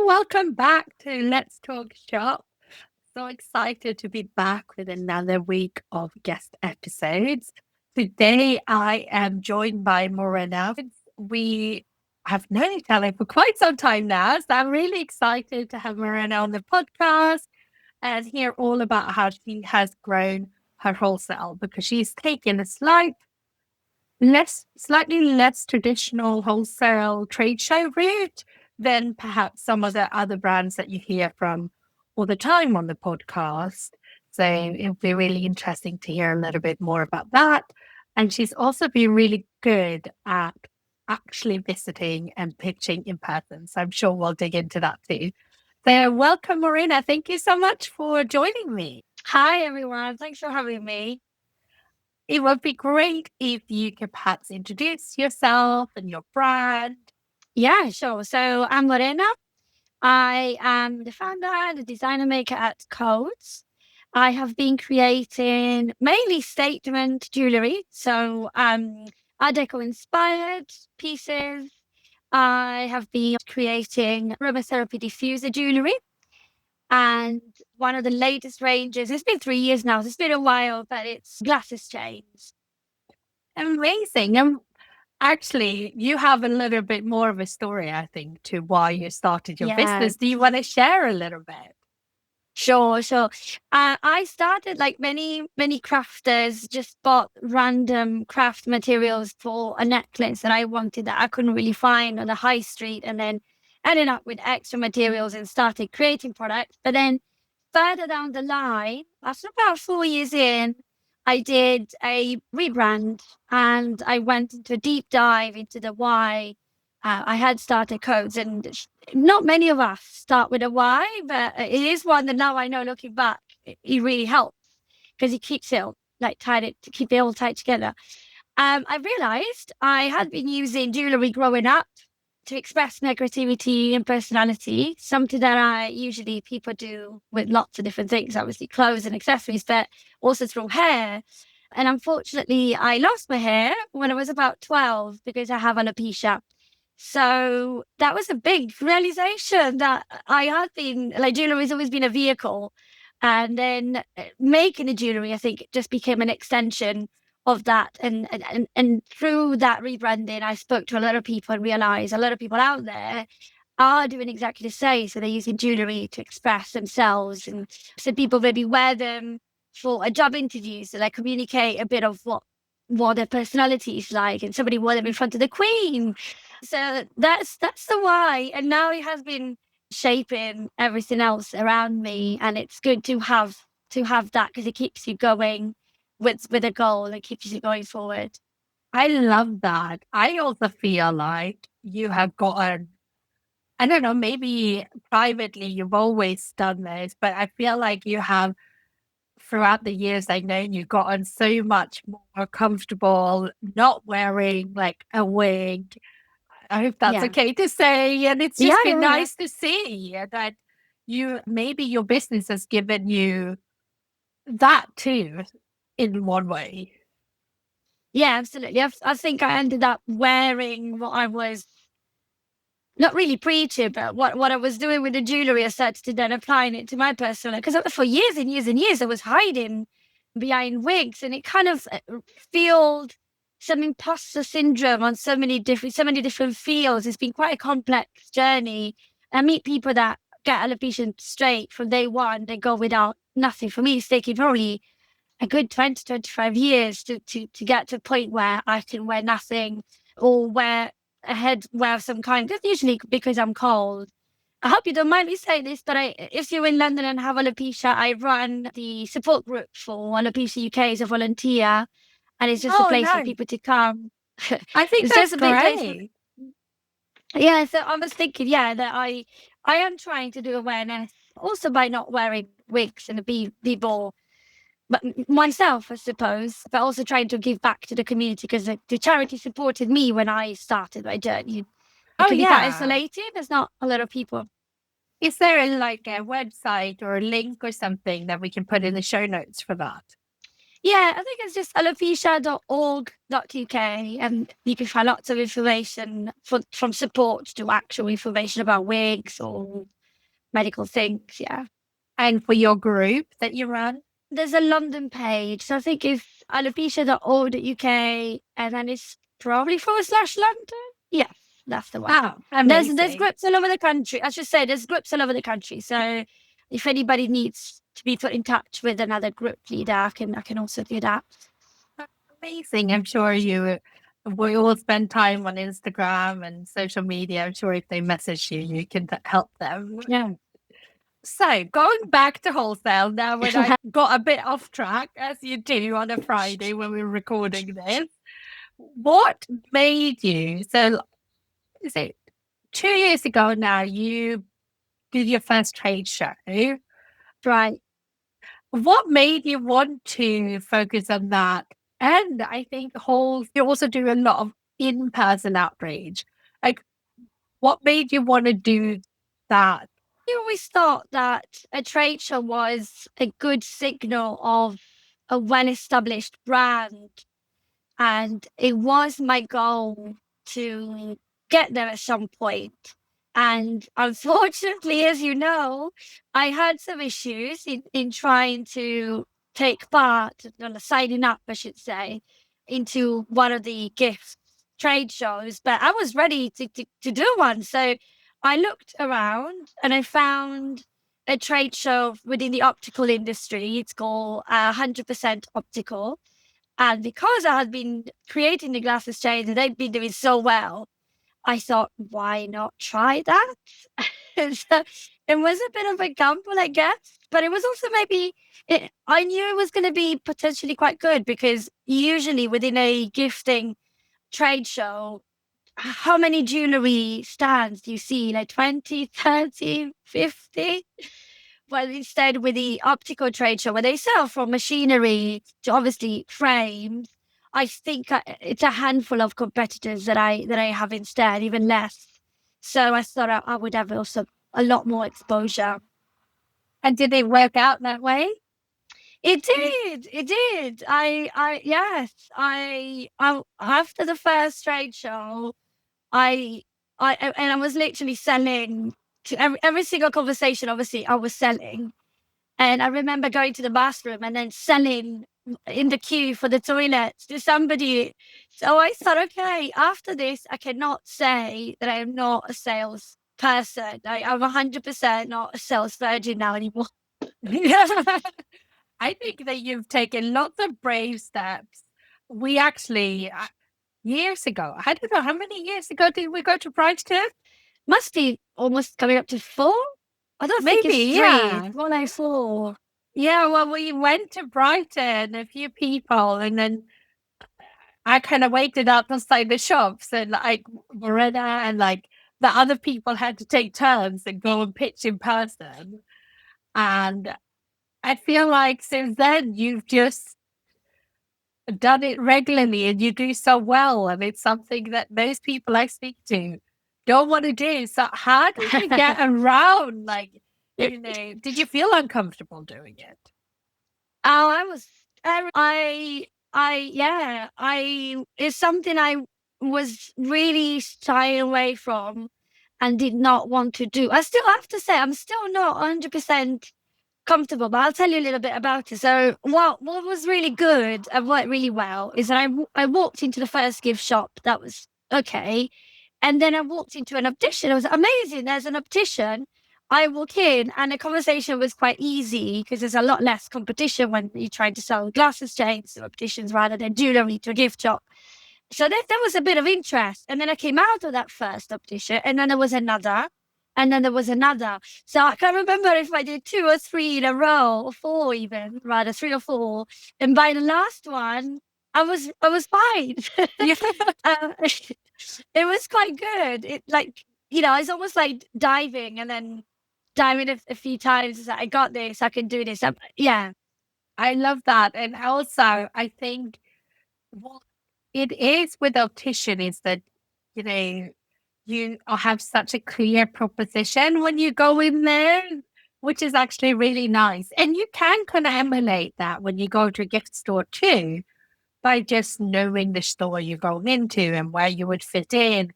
welcome back to Let's Talk Shop. So excited to be back with another week of guest episodes. Today I am joined by Morena. We have known each other for quite some time now, so I'm really excited to have Morena on the podcast and hear all about how she has grown her wholesale because she's taken a slightly less traditional wholesale trade show route than perhaps some of the other brands that you hear from all the time on the podcast. So it'll be really interesting to hear a little bit more about that. And she's also been really good at actually visiting and pitching in person. So I'm sure we'll dig into that too. So welcome, Morena. Thank you so much for joining me. Hi, everyone. Thanks for having me. It would be great if you could perhaps introduce yourself and your brand. Yeah, sure. So I'm Morena. I am the founder and the designer maker at Codes. I have been creating mainly statement jewellery. So Art Deco inspired pieces. I have been creating aromatherapy diffuser jewellery. And one of the latest ranges, it's been 3 years now, so it's been a while, but it's glasses chains. Amazing. And actually, you have a little bit more of a story, I think, to why you started your Yeah. business. Do you want to share a little bit? Sure, sure. I started like many crafters, just bought random craft materials for a necklace that I wanted that I couldn't really find on the high street, and then ended up with extra materials and started creating products. But then further down the line, after about 4 years in, I did a rebrand and I went into a deep dive into the why. I had started Codes, and not many of us start with a why, but it is one that now I know, looking back, it really helps because it keeps it like to keep it all tied together. I realized I had been using jewelry growing up to express negativity and personality, something that I usually people do with lots of different things, obviously clothes and accessories, but also through hair. And unfortunately, I lost my hair when I was about 12 because I have alopecia. So that was a big realization that I had been like jewelry has always been a vehicle. And then making the jewelry, I think, just became an extension of that. And through that rebranding, I spoke to a lot of people and realized a lot of people out there are doing exactly the same. So they're using jewelry to express themselves. And so people maybe wear them for a job interview. So they communicate a bit of what their personality is like. And somebody wore them in front of the Queen. So that's the why. And now it has been shaping everything else around me. And it's good to have that because it keeps you going with a goal and keeps you going forward. I love that. I also feel like you have gotten, I don't know, maybe privately you've always done this, but I feel like you have throughout the years I've known you gotten so much more comfortable not wearing like a wig. I hope that's Yeah. okay to say. And it's Yeah, just been yeah, yeah. nice to see that maybe your business has given you that too in one way. Yeah, absolutely. I think I ended up wearing what I was not really preaching, but what I was doing with the jewelry, I started to then applying it to my personal life. Because for years and years and years, I was hiding behind wigs, and it kind of fueled some imposter syndrome on so many different fields. It's been quite a complex journey. I meet people that get alopecia straight from day one. They go without nothing. For me, it's taken probably a good 20, 25 years to get to a point where I can wear nothing or wear a headwear of some kind. That's usually because I'm cold. I hope you don't mind me saying this, but if you're in London and have alopecia, I run the support group for Alopecia UK as a volunteer, and it's just a Oh, place for no. people to come. I think It's just that's a big place for, great. yeah. So I was thinking, yeah, that I am trying to do awareness also by not wearing wigs and be more but myself, I suppose, but also trying to give back to the community because the charity supported me when I started my journey. It Oh, can be quite yeah. isolated. There's not a lot of people. Is there like a website or a link or something that we can put in the show notes for that? Yeah, I think it's just alopecia.org.uk, and you can find lots of information from support to actual information about wigs or medical things. Yeah. And for your group that you run? There's a London page. So I think it's alopecia.org.uk, and then it's probably /London. Yes, that's the one. Oh, There's amazing. groups all over the country. I should say there's groups all over the country. So if anybody needs to be put in touch with another group leader, I can also do that. Amazing. I'm sure we all spend time on Instagram and social media. I'm sure if they message you, you can help them. Yeah. So going back to wholesale now, when I got a bit off track, as you do on a Friday when we're recording this, what made you? So, is it 2 years ago now? You did your first trade show. Right. What made you want to focus on that? And I think you also do a lot of in-person outreach. Like, what made you want to do that? I always thought that a trade show was a good signal of a well established brand. And it was my goal to get there at some point. And unfortunately, as you know, I had some issues in trying to take part, signing up, I should say, into one of the gifts trade shows. But I was ready to do one. So I looked around and I found a trade show within the optical industry. It's called 100% Optical. And because I had been creating the glasses chains and they'd been doing so well, I thought, why not try that? And so it was a bit of a gamble, I guess. But it was also I knew it was going to be potentially quite good because usually within a gifting trade show, how many jewellery stands do you see? Like 20, 30, 50? Well, instead with the optical trade show where they sell from machinery to obviously frames, I think it's a handful of competitors that I have instead, even less. So I thought I would have also a lot more exposure. And did it work out that way? It did. It did. Yes. I after the first trade show, I, and I was literally selling to every single conversation. Obviously, I was selling. And I remember going to the bathroom and then selling in the queue for the toilets to somebody. So I thought, okay, after this, I cannot say that I am not a sales person. I'm 100% not a sales virgin now anymore. I think that you've taken lots of brave steps. We actually, years ago, I don't know how many years ago did we go to Brighton? Must be almost coming up to 4. I don't think it's Maybe, 3. yeah. It's more like 4. Yeah, well, we went to Brighton, a few people, and then I kind of waited outside the shops, and like Morena and like the other people had to take turns and go and pitch in person. And I feel like since then you've just done it regularly and you do so well. And it's something that most people I speak to don't want to do. So how did you get around? Like, did you feel uncomfortable doing it? Oh, I was it's something I was really shying away from and did not want to do. I still have to say I'm still not 100% comfortable, but I'll tell you a little bit about it. So what was really good and worked really well is that I walked into the first gift shop. That was okay. And then I walked into an optician. It was amazing. There's an optician. I walk in and the conversation was quite easy because there's a lot less competition when you're trying to sell glasses chains to opticians rather than jewellery to a gift shop. So there was a bit of interest. And then I came out of that first optician and then there was another. And then there was another. So I can't remember if I did 2 or 3 in a row or 4 even, rather 3 or 4. And by the last one, I was fine. uh, it was quite good. It it's almost like diving and then diving a few times. It's like, I got this. I can do this. Yeah. I love that. And also, I think what it is with optician is that, you know, you have such a clear proposition when you go in there. which is actually really nice. And you can kind of emulate that when you go to a gift store too, by just knowing the store you're going into and where you would fit in.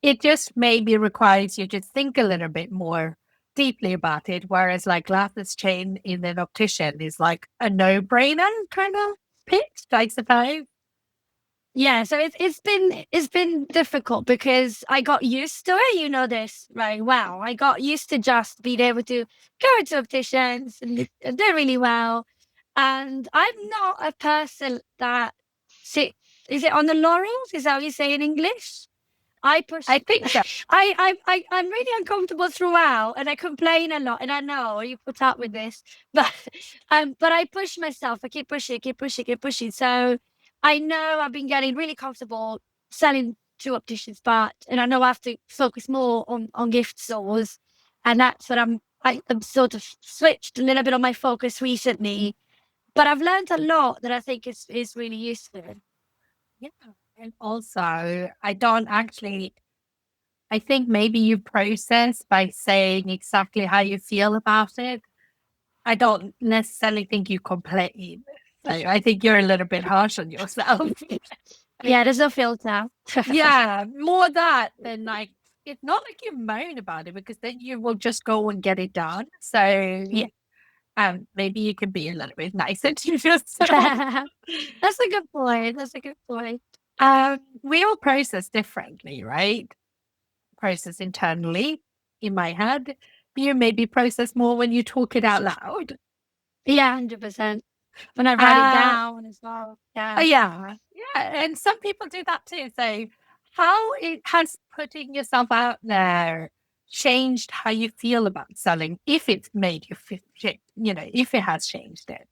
It just maybe requires you to think a little bit more deeply about it. Whereas like glasses chain in an optician is like a no-brainer kind of pitch, I suppose. Yeah, so it's been difficult because I got used to it. You know this very well. I got used to just being able to go to opticians and do really well. And I'm not a person that sits. Is it on the laurels? Is that what you say in English? I I push. think so. I'm really uncomfortable throughout, and I complain a lot. And I know you put up with this, but but I push myself. I keep pushing, keep pushing, keep pushing. So I know I've been getting really comfortable selling to opticians, and I know I have to focus more on gift stores, and that's what I'm sort of switched a little bit on my focus recently. But I've learned a lot that I think is really useful. Yeah. And also, I don't actually, I think maybe you process by saying exactly how you feel about it. I don't necessarily think you complain. So I think you're a little bit harsh on yourself. Yeah, there's no filter. Yeah, more that than like, it's not like you moan about it because then you will just go and get it done. Yeah. So maybe you can be a little bit nicer to yourself. That's a good point. That's a good point. We all process differently, right? Process internally in my head. You maybe process more when you talk it out loud. Yeah, 100%. When I write it Uh, down as well. Yeah. yeah, yeah, and some people do that too. So, how it has putting yourself out there changed how you feel about selling? If it's made you feel, if it has changed it.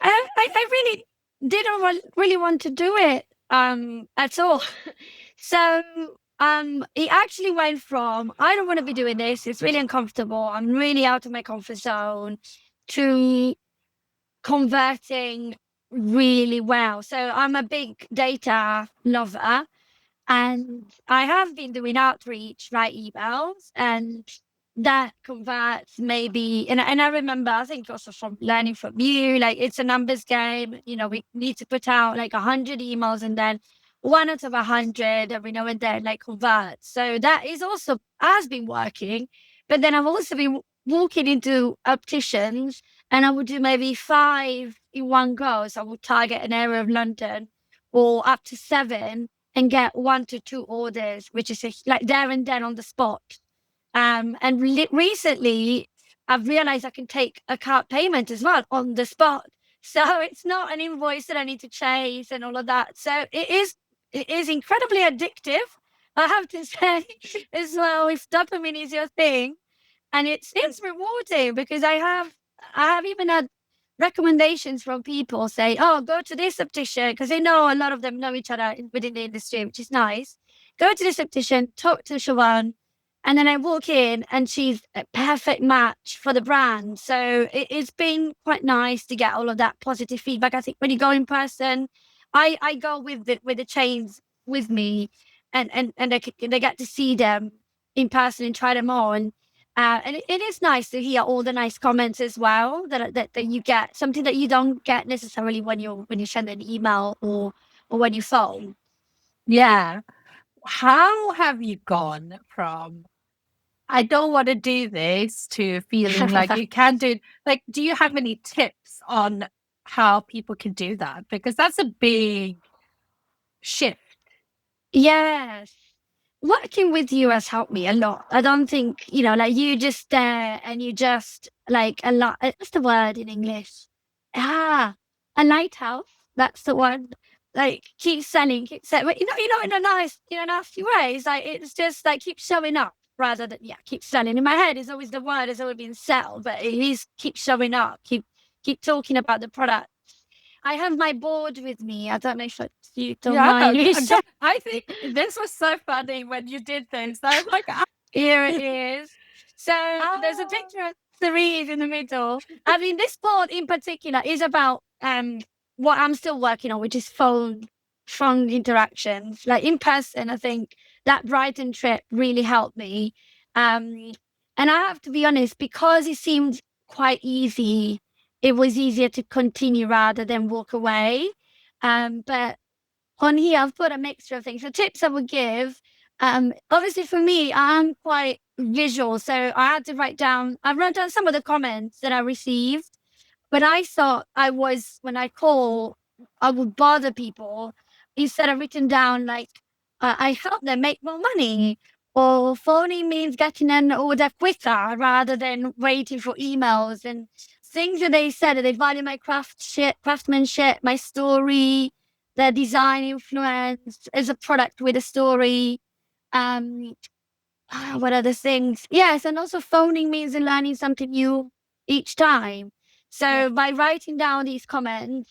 I really didn't really want to do it at all. So it actually went from I don't want to be doing this, it's really uncomfortable, I'm really out of my comfort zone, to converting really well. So I'm a big data lover. And I have been doing outreach, write emails, and that converts maybe. And I remember, I think also from learning from you, like it's a numbers game. We need to put out like 100 emails, and then one out of 100 every now and then like converts. So that is also has been working. But then I've also been walking into opticians, and I would do maybe 5 in one go. So I would target an area of London or up to 7 and get 1 to 2 orders, which is like there and then on the spot. And recently, I've realized I can take a card payment as well on the spot. So it's not an invoice that I need to chase and all of that. So it is incredibly addictive, I have to say, as well. If dopamine is your thing, and it's rewarding because I have even had recommendations from people say, oh, go to this optician, because they know a lot of them know each other within the industry, which is nice. Go to this optician, talk to Siobhan, and then I walk in and she's a perfect match for the brand. So it's been quite nice to get all of that positive feedback. I think when you go in person, I go with the chains with me, and they get to see them in person and try them on. And it is nice to hear all the nice comments as well that you get, something that you don't get necessarily when you send an email or when you phone. Yeah. How have you gone from I don't want to do this to feeling like you can do it? Like, do you have any tips on how people can do that? Because that's a big shift. Yes. Working with you has helped me a lot. I don't think, like you just there and you just like a lot. What's the word in English? A lighthouse. That's the one. Like keep selling, keep selling. But in a nice, nasty way. It's like, it's just like keep showing up rather than, yeah, keep selling. In my head, it's always the word has always been sell, but it is keep showing up, keep talking about the product. I have my board with me. I don't know if you don't Yeah. mind me. I think this was so funny when you did this. I'm like, Here it is. So there's a oh, picture of Therese in the middle. I mean, this board in particular is about what I'm still working on, which is phone interactions. Like in person, I think that Brighton trip really helped me. Um, And I have to be honest, because it seemed quite easy, it was easier to continue rather than walk away. But on here, I've put a mixture of things. The tips I would give, obviously for me, I'm quite visual. So I wrote down some of the comments that I received, but I thought when I call, I would bother people instead of written down like, I help them make more money. Or phoning means getting an order quicker rather than waiting for emails and things that they said that they value my craftsmanship, my story, their design influence as a product with a story. Um, what other things? Yes, and also phoning means learning something new each time. Yeah. So by writing down these comments,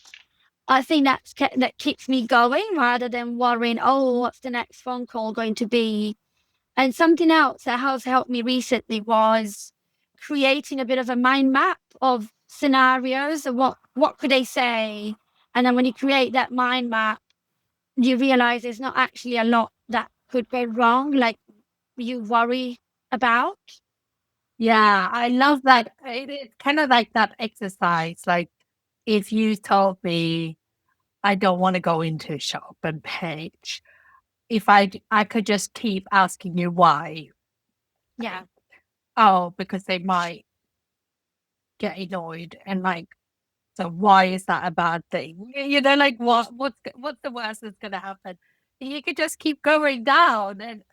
I think that keeps me going rather than worrying, oh, what's the next phone call going to be? And something else that has helped me recently was creating a bit of a mind map of scenarios of what could they say? And then when you create that mind map, you realize there's not actually a lot that could go wrong, like you worry about. Yeah, I love that. It's kind of like that exercise. Like if you told me I don't want to go into a shop and page, if I could just keep asking you why. Yeah. Oh, because they might get annoyed and like, so why is that a bad thing? You know, like what's the worst that's gonna happen? You could just keep going down and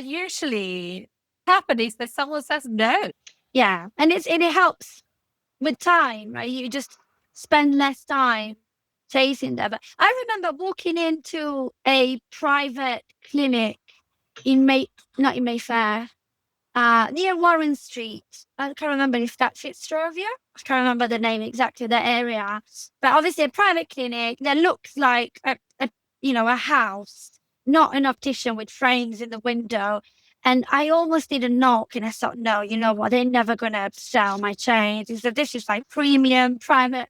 usually happen is that someone says no. Yeah. And it helps with time, right? You just spend less time chasing them. But I remember walking into a private clinic not in Mayfair, near Warren Street. I can't remember if that's Fitzrovia. I can't remember the name exactly of the area. But obviously a private clinic that looks like a house, not an optician with frames in the window. And I almost did a knock and I thought, no, you know what? They're never going to sell my chains. So this is like premium, private.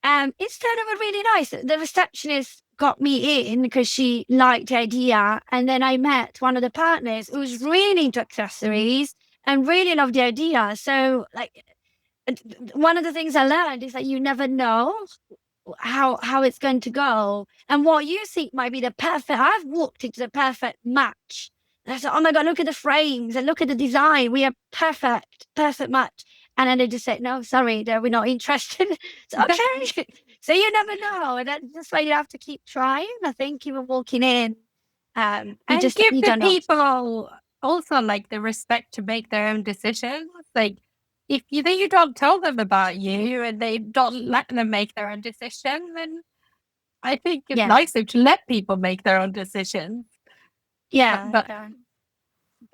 Instead of a really nice, the receptionist got me in because she liked the idea. And then I met one of the partners who was really into accessories and really loved the idea. So, like, one of the things I learned is that you never know how it's going to go. And what you think might be I've walked into the perfect match. And I said, oh my God, look at the frames and look at the design. We are perfect match. And then they just said, no, sorry, we're not interested. So, okay. So you never know. And that's why you have to keep trying. I think even walking in, And give you the don't know. people also like the respect to make their own decisions. Like if you don't tell them about you and they don't let them make their own decision, then I think it's Yeah. nicer to let people make their own decisions. Yeah. But Yeah.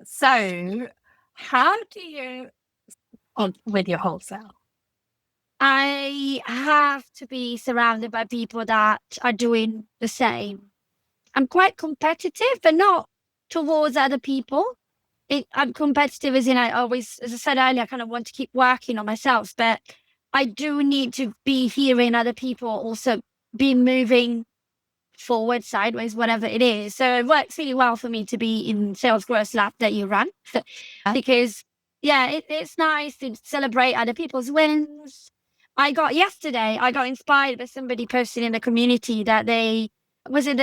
so how do you on with your wholesale? I have to be surrounded by people that are doing the same. I'm quite competitive, but not towards other people. I'm competitive as in I always, as I said earlier, I kind of want to keep working on myself, but I do need to be hearing other people also be moving forward, sideways, whatever it is. So it works really well for me to be in sales growth lab that you run because yeah, it's nice to celebrate other people's wins. I got inspired by somebody posting in the community that I think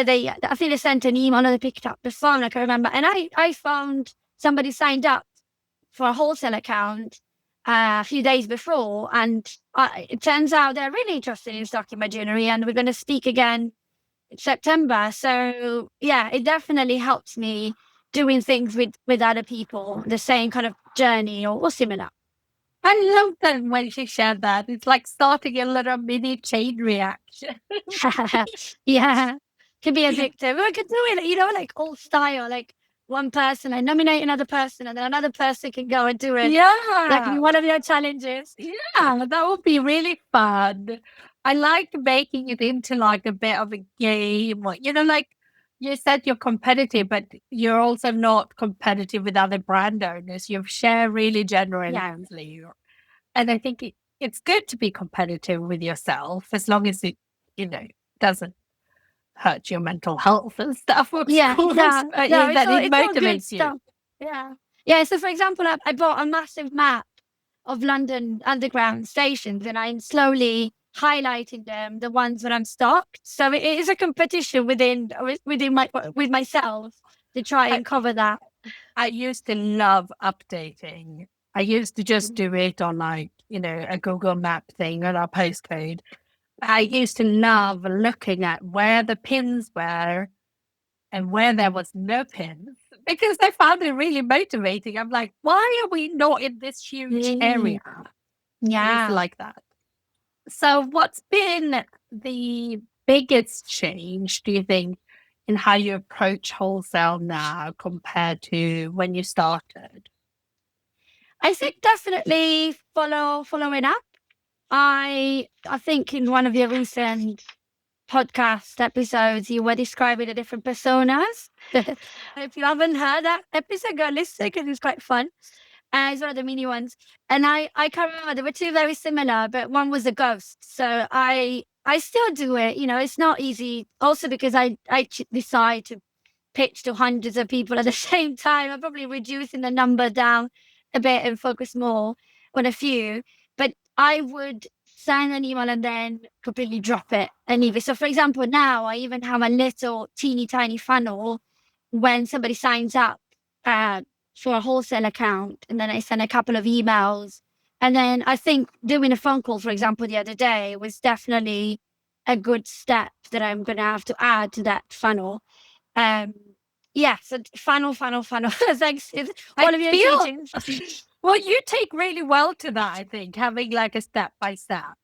they sent an email or they picked up the phone, I can remember. And I found somebody signed up for a wholesale account a few days before. And it turns out they're really interested in stocking my jewellery and we're going to speak again September. So yeah, it definitely helps me doing things with other people, the same kind of journey or similar. I love that when she shared that. It's like starting a little mini chain reaction. Yeah, can be addictive. I could do it, like old style, like one person, I nominate another person, and then another person can go and do it. Like Yeah. one of your challenges. Yeah, that would be really fun. I like making it into like a bit of a game. Or, like you said you're competitive, but you're also not competitive with other brand owners. You share really Yeah. generously. And I think it's good to be competitive with yourself as long as it, doesn't hurt your mental health and stuff, of Yeah, course. no, But no, that it it's all good motivates you. stuff. Yeah. Yeah, so for example, I bought a massive map of London underground stations, and I'm slowly highlighting them, the ones that I'm stocked. So it is a competition within my with myself to try I, and cover that. I used to love updating. I used to just do it on like, a Google map thing on our postcode. I used to love looking at where the pins were and where there was no pins because I found it really motivating. I'm like, why are we not in this huge Mm, area? I used to yeah. like that. So, what's been the biggest change, do you think, in how you approach wholesale now compared to when you started? I think definitely following up. I think in one of your recent podcast episodes, you were describing the different personas. If you haven't heard that episode, go listen because it's quite fun. It's one of the mini ones, and I can't remember. They were two very similar, but one was a ghost. So I still do it. You know, it's not easy. Also because I decide to pitch to hundreds of people at the same time. I'm probably reducing the number down a bit and focus more on a few. But I would send an email and then completely drop it and leave it. So, for example, now I even have a little teeny tiny funnel when somebody signs up uh, for a wholesale account, and then I send a couple of emails. And then I think doing a phone call, for example, the other day was definitely a good step that I'm going to have to add to that funnel. um, yeah, so funnel. Thanks. I All of your feel, teachings. well, you take really well to that, I think, having like a step by step.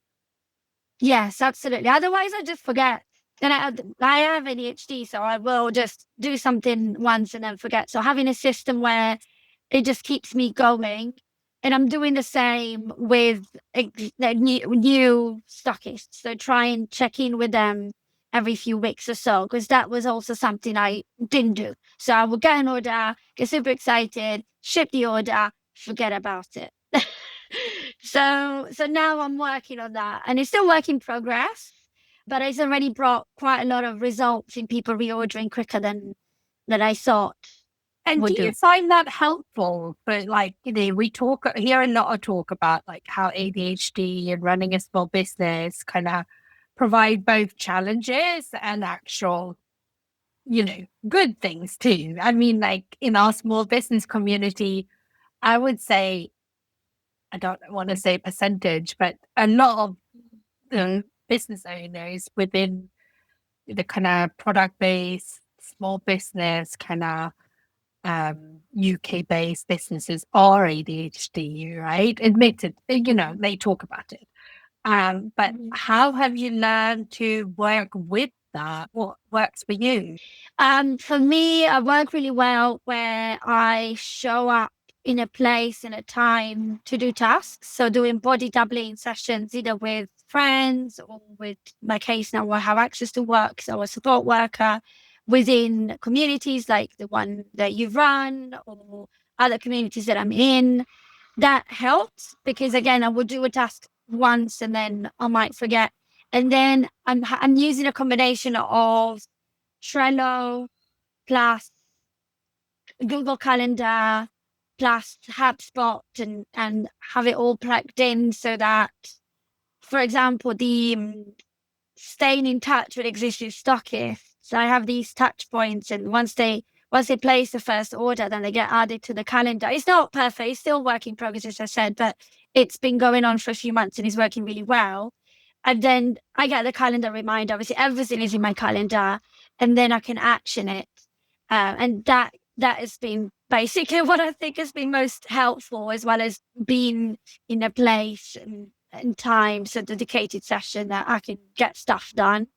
Yes, absolutely. Otherwise, I just forget. And I have ADHD, so I will just do something once and then forget. So having a system where it just keeps me going, and I'm doing the same with the new stockists. So try and check in with them every few weeks or so, because that was also something I didn't do. So I would get an order, get super excited, ship the order, forget about it. So now I'm working on that, and it's still work in progress, but it's already brought quite a lot of results in people reordering quicker than I thought And do would you do. find that helpful? But like, we talk here a lot of talk about like how ADHD and running a small business kind of provide both challenges and actual, good things too. I mean, like in our small business community, I would say, I don't want to say percentage, but a lot of business owners within the kind of product based small business kind of UK based businesses are ADHD, right? Admitted, they talk about it. But Mhm. how have you learned to work with that? What works for you? For me, I work really well where I show up in a place and a time to do tasks. So doing body doubling sessions, either with friends or with my case now, I have access to work. So a support worker within communities like the one that you run or other communities that I'm in. That helps because again, I will do a task once and then I might forget. And then I'm using a combination of Trello plus Google Calendar plus HubSpot and have it all plugged in so that, for example, the staying in touch with existing stockists. So I have these touch points, and once they place the first order, then they get added to the calendar. It's not perfect; it's still work in progress, as I said, but it's been going on for a few months and it's working really well. And then I get the calendar reminder. Obviously, everything is in my calendar, and then I can action it. And that has been basically what I think has been most helpful, as well as being in a place and time, so dedicated session that I can get stuff done.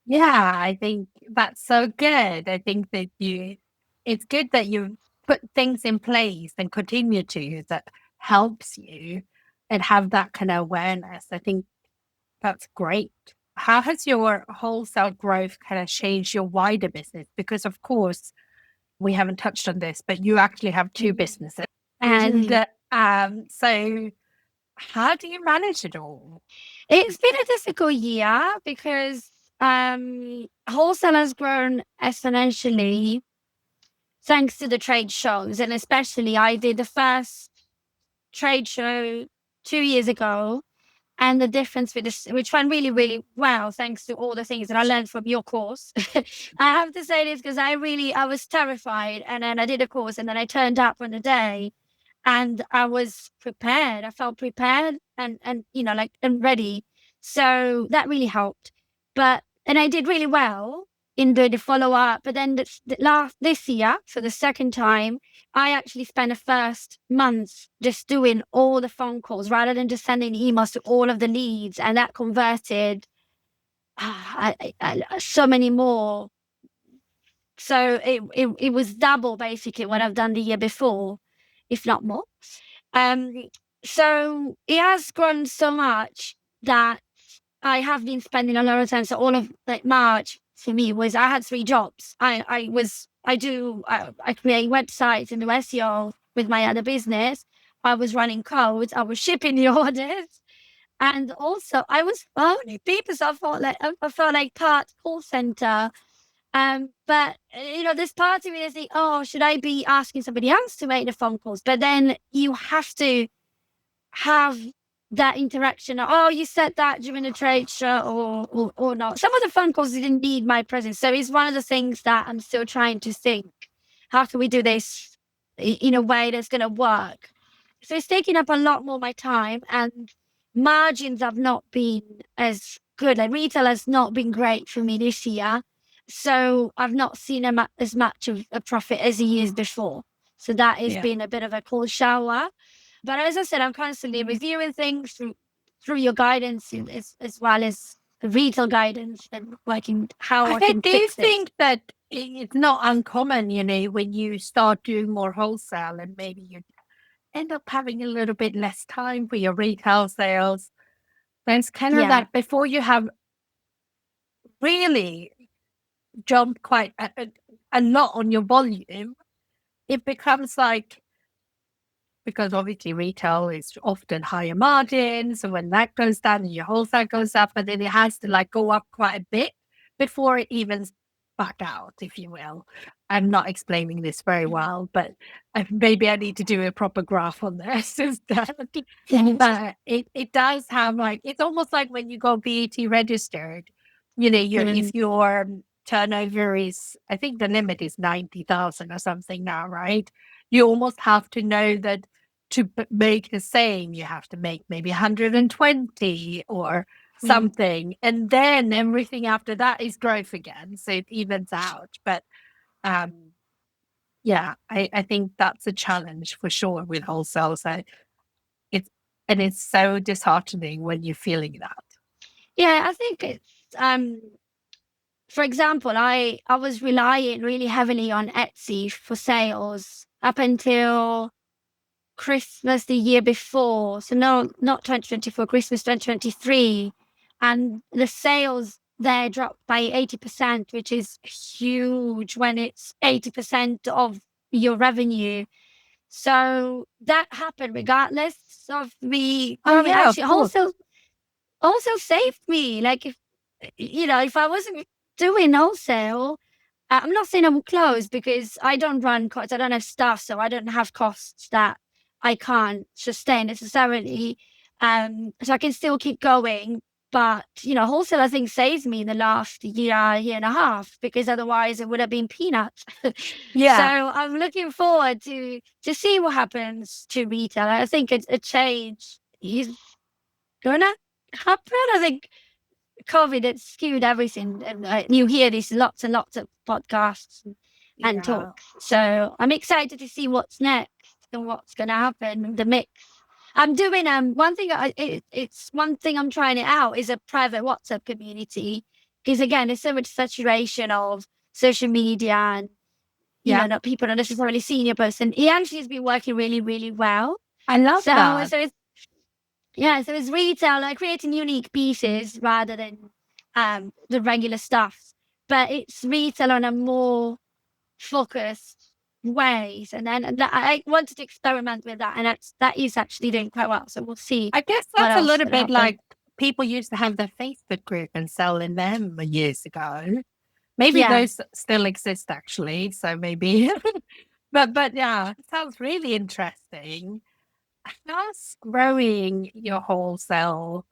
Yeah, I think that's so good. I think that it's good that you put things in place and continue to that helps you and have that kind of awareness. I think that's great. How has your wholesale growth kind of changed your wider business? Because of course, we haven't touched on this, but you actually have two businesses. And Mhm. so how do you manage it all? It's been a difficult year because wholesale has grown exponentially. thanks to the trade shows. And especially, I did the first trade show 2 years ago, and the difference with this, which went really, really well, thanks to all the things that I learned from your course. I have to say this because I was terrified. And then I did a course, and then I turned up on the day, and I was prepared. I felt prepared and like, and ready. So that really helped. And I did really well in the follow up. But then this year, so the second time, I actually spent the first month just doing all the phone calls rather than just sending emails to all of the leads, and that converted so many more. So it was double basically what I've done the year before, if not more. So it has grown so much that I have been spending a lot of time. So all of like March for me was, I had 3 jobs. I create websites and do SEO with my other business. I was running Codes. I was shipping the orders. And also I was phoning people. So I felt like part call center. But there's part of me that's like, oh, should I be asking somebody else to make the phone calls? But then you have to have that interaction. Oh, you said that during the trade show, or not. Some of the phone calls didn't need my presence. So it's one of the things that I'm still trying to think. How can we do this in a way that's going to work? So it's taking up a lot more of my time, and margins have not been as good. Like retail has not been great for me this year. So I've not seen as much of a profit as the years before. So that has been a bit of a cold shower. But as I said, I'm constantly reviewing things through your guidance, as well as the retail guidance, and working how I can do fix think that it's not uncommon, when you start doing more wholesale and maybe you end up having a little bit less time for your retail sales. Then it's kind of like before you have really jumped quite a lot on your volume, it becomes like, because obviously retail is often higher margins. So when that goes down and your wholesale goes up, but then it has to like go up quite a bit before it evens back out, if you will. I'm not explaining this very well, but maybe I need to do a proper graph on this. But it does have like, it's almost like when you go VAT registered, if your turnover is, I think the limit is 90,000 or something now, right? You almost have to know that to make the same, you have to make maybe 120 or something. And then everything after that is growth again. So it evens out. But yeah, I think that's a challenge for sure with wholesale. So it's so disheartening when you're feeling that. Yeah, I think it's for example, I was relying really heavily on Etsy for sales up until Christmas the year before. So no, not 2024, Christmas 2023. And the sales there dropped by 80%, which is huge when it's 80% of your revenue. So that happened regardless of me. Oh yeah, Actually, wholesale saved me. Like if I wasn't doing wholesale, I'm not saying I will close, because I don't run costs. I don't have staff, so I don't have costs that I can't sustain necessarily. So I can still keep going. But wholesale, I think, saves me in the last year and a half, because otherwise it would have been peanuts. yeah. So I'm looking forward to see what happens to retail. I think a change is gonna happen. I think COVID, it skewed everything. And you hear these lots and lots of podcasts and talks. So I'm excited to see what's next and what's going to happen. The mix. I'm doing one thing. It's one thing I'm trying it out is a private WhatsApp community, because again, there's so much saturation of social media, and not people not necessarily seeing your posts. And it actually has been working really, really well. I love that. So it's retail, like creating unique pieces rather than the regular stuff. But it's retail on a more focused ways. And then I wanted to experiment with that, and that is actually doing quite well. So we'll see. I guess that's a little bit like people used to have their Facebook group and sell in them years ago. Maybe Yeah. those still exist actually. So maybe, but yeah, it sounds really interesting. Has growing your wholesale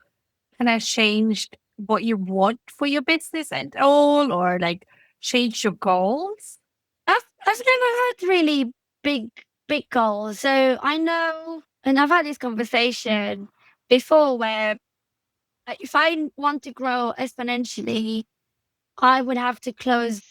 kind of changed what you want for your business at all, or like change your goals? I've never had really big, big goals. So I know, and I've had this conversation before where if I want to grow exponentially, I would have to close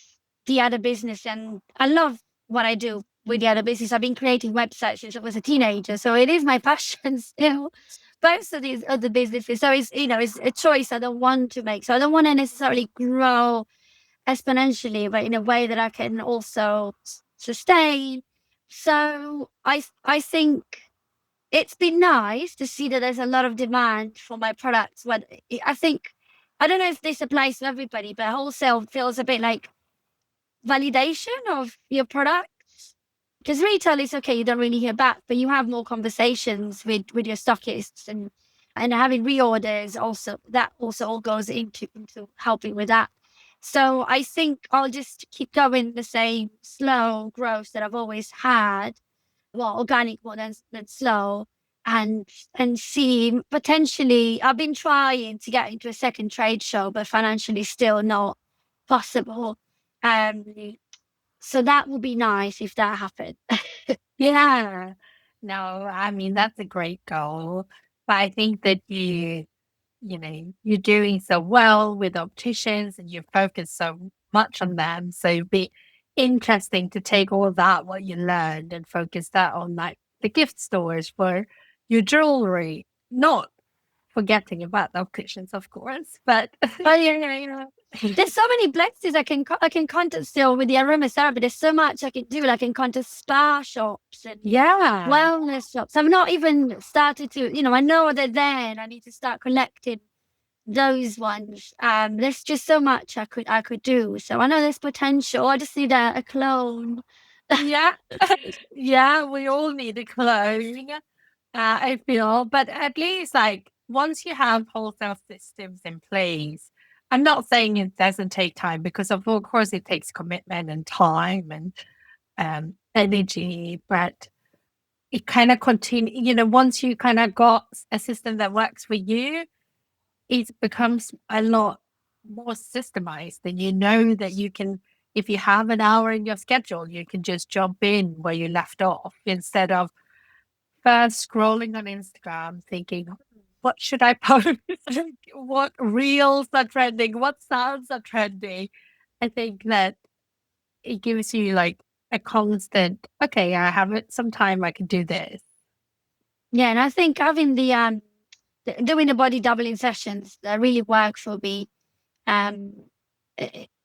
the other business. And I love what I do with the other business. I've been creating websites since I was a teenager. So it is my passion still. Both of these other businesses. So it's, it's a choice I don't want to make. So I don't want to necessarily grow exponentially, but in a way that I can also sustain. So I think it's been nice to see that there's a lot of demand for my products. When I think, I don't know if this applies to everybody, but wholesale feels a bit like validation of your product. Because retail is okay, you don't really hear back, but you have more conversations with your stockists and having reorders also, that also all goes into helping with that. So I think I'll just keep going the same slow growth that I've always had, well, organic more than slow, and see potentially. I've been trying to get into a second trade show, but financially still not possible. Um, so that would be nice if that happened. Yeah. No, I mean, that's a great goal. But I think that you're doing so well with opticians and you focus so much on them. So it'd be interesting to take all that, what you learned, and focus that on like the gift stores for your jewelry. Not forgetting about the opticians, of course, but Oh yeah. There's so many places I can contact still with the aromatherapy. There's so much I can do. Like I can contact spa shops and yeah. wellness shops. I've not even started to, I know they're there and I need to start collecting those ones. There's just so much I could do. So I know there's potential. I just need a clone. Yeah. Yeah, we all need a clone. I feel, but at least like once you have wholesale systems in place, I'm not saying it doesn't take time because of course it takes commitment and time and energy, but it kind of continue, once you kind of got a system that works for you, it becomes a lot more systemized and you know that you can, if you have an hour in your schedule, you can just jump in where you left off instead of first scrolling on Instagram thinking, what should I post? What reels are trending? What sounds are trending? I think that it gives you like a constant, okay, I have it some time, I can do this. Yeah, and I think having doing the body doubling sessions that really work for me. Um,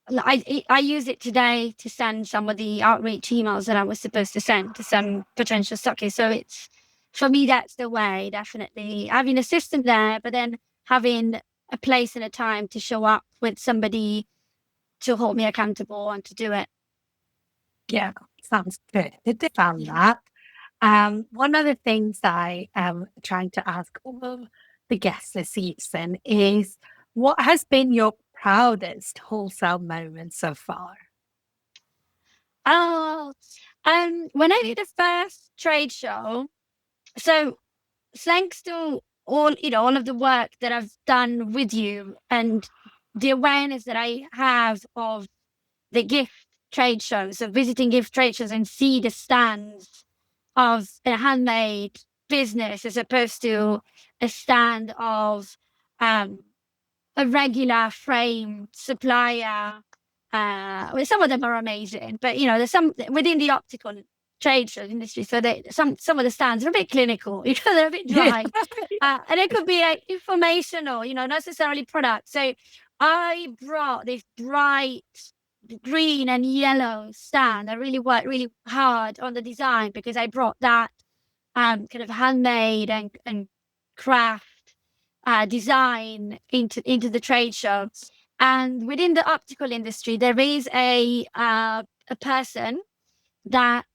I use it today to send some of the outreach emails that I was supposed to send to some potential stockists. So it's, for me, that's the way, definitely. Having a system there, but then having a place and a time to show up with somebody to hold me accountable and to do it. Yeah, sounds good. Did they found Yeah. that? One of the things I am trying to ask all of the guests this season is what has been your proudest wholesale moment so far? Oh, when I did the first trade show, so thanks to all of the work that I've done with you and the awareness that I have of the gift trade shows, of visiting gift trade shows and see the stands of a handmade business as opposed to a stand of um, a regular frame supplier. Well, some of them are amazing, but there's some within the optical trade show industry. So some of the stands are a bit clinical, they're a bit Yeah. dry, and it could be like informational, not necessarily product. So I brought this bright green and yellow stand. I really worked really hard on the design because I brought that kind of handmade and craft design into the trade show. And within the optical industry, there is a person that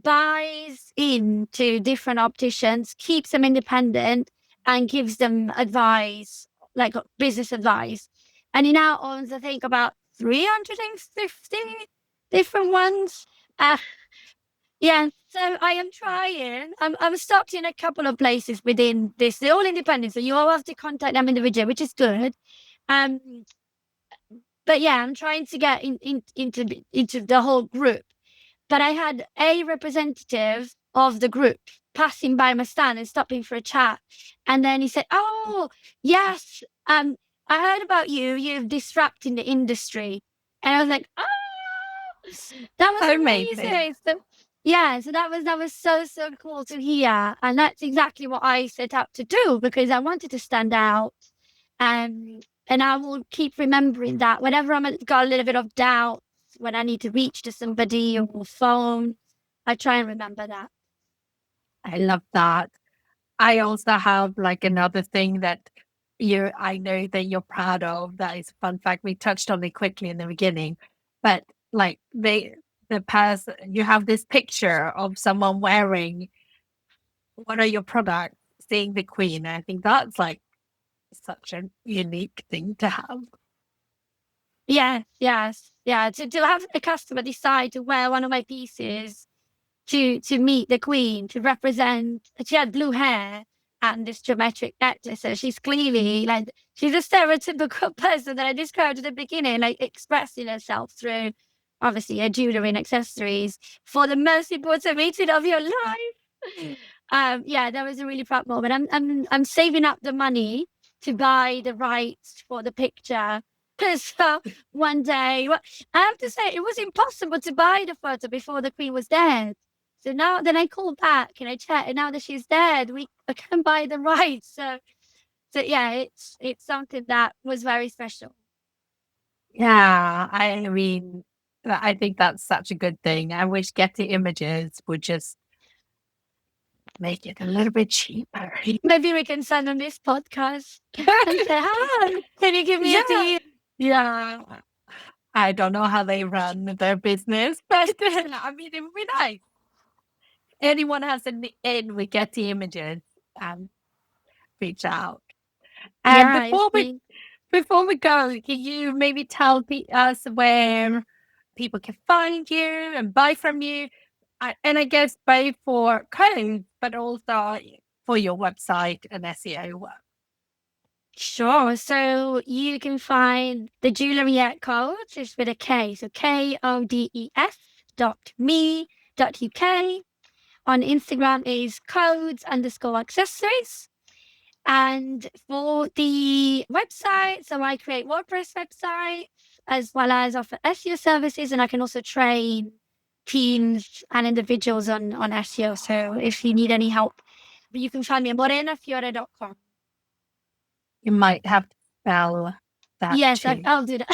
buys into different opticians, keeps them independent, and gives them advice, like business advice. And he now owns, I think, about 350 different ones. Yeah, so I am trying. I'm stocked in a couple of places within this. They're all independent, so you all have to contact them individually, which is good. Um, but yeah, I'm trying to get into the whole group. But I had a representative of the group passing by my stand and stopping for a chat, and then he said, "Oh, yes, I heard about you. You're disrupting the industry," and I was like, "Oh, that was Amazing. amazing." So yeah, so that was so cool to hear, and that's exactly what I set out to do because I wanted to stand out. And I will keep remembering that whenever got a little bit of doubt, when I need to reach to somebody or phone, I try and remember that. I love that. I also have like another thing that I know that you're proud of. That is a fun fact. We touched on it quickly in the beginning, but like the person, you have this picture of someone wearing one of your products, seeing the queen. I think that's like such a unique thing to have. Yes. Yeah. To have a customer decide to wear one of my pieces to meet the queen, to represent, she had blue hair and this geometric necklace. So she's clearly like, she's a stereotypical person that I described at the beginning, like expressing herself through obviously her jewellery and accessories for the most important meeting of your life. Yeah, that was a really proud moment. I'm saving up the money to buy the rights for the picture. Because one day, well, I have to say, it was impossible to buy the photo before the queen was dead. So now, then I called back and I checked, and now that she's dead, I can buy the rights. So yeah, it's something that was very special. Yeah, I mean, I think that's such a good thing. I wish Getty Images would just make it a little bit cheaper. Maybe we can send them this podcast and say, "Hi, can you give me a deal?" Yeah. I don't know how they run their business, but I mean, it would be nice. Anyone has an in with Getty Images, um, reach out. And Yeah, it's me. before we go, can you maybe tell us where people can find you and buy from you? And I guess both for Codes, but also for your website and SEO work. Sure. So you can find the jewellery at Codes, is with a K. So KODES.me.uk. On Instagram is codes_accessories. And for the website, so I create WordPress websites as well as offer SEO services, and I can also train teams and individuals on SEO. So if you need any help, you can find me at morenafiore.com. You might have to spell that Yes, too. I'll do that.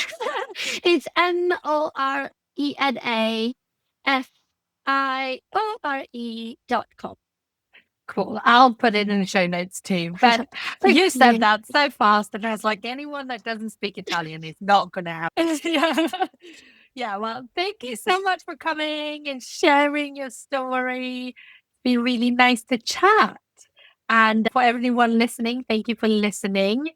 It's MORENAFIORE.com. Cool. I'll put it in the show notes too. But you said that so fast, and I was like, anyone that doesn't speak Italian is not going to have it. Yeah. Yeah. Well, thank you so much for coming and sharing your story. It's been really nice to chat. And for everyone listening, thank you for listening.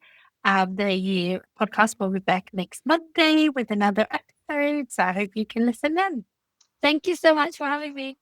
The podcast will be back next Monday with another episode. So I hope you can listen in. Thank you so much for having me.